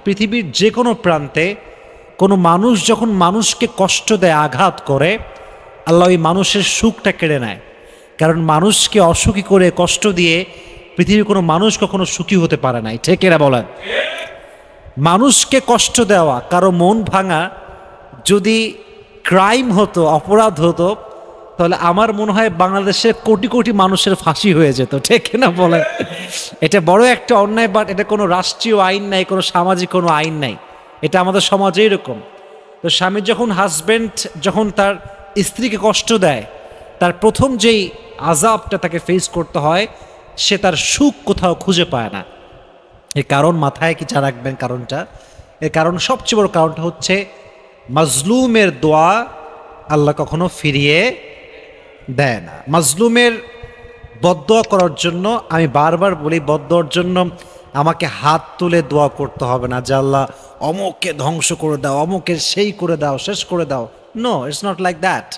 পৃথিবীর যে কোনো প্রান্তে কোনো মানুষ যখন মানুষকে কষ্ট দেয়, আঘাত করে, আল্লাহ ওই মানুষের সুখটা কেড়ে নেয়। কারণ মানুষকে অসুখী করে কষ্ট দিয়ে পৃথিবীর কোনো মানুষ কখনো সুখী হতে পারে নাই, ঠিক এরা বলেন? মানুষকে কষ্ট দেওয়া, কারো মন ভাঙা যদি ক্রাইম হতো, অপরাধ হতো, তাহলে আমার মনে হয় বাংলাদেশের কোটি কোটি মানুষের ফাঁসি হয়ে যেত, ঠিক না বলে? এটা বড় একটা অন্যায়, বাট এটা কোনো রাষ্ট্রীয় আইন নাই, কোনো সামাজিক কোনো আইন নাই, এটা আমাদের সমাজে এরকম। তো স্বামী যখন হাজব্যান্ড যখন তার স্ত্রীকে কষ্ট দেয়, তার প্রথম যেই আযাবটা তাকে ফেস করতে হয়, সে তার সুখ কোথাও খুঁজে পায় না। এর কারণ মাথায় কি রাখবেন কারণটা? এর কারণ সবচেয়ে বড় কারণটা হচ্ছে মাজলুমের দোয়া আল্লাহ কখনো ফিরিয়ে দেয় না। মাজলুমের বদদোয়া করার জন্য, আমি বারবার বলি, বদদোয়ার জন্য আমাকে হাত তুলে দোয়া করতে হবে না যে আল্লাহ অমুককে ধ্বংস করে দাও, অমুকের সেই করে দাও, শেষ করে দাও। No, it's not like that.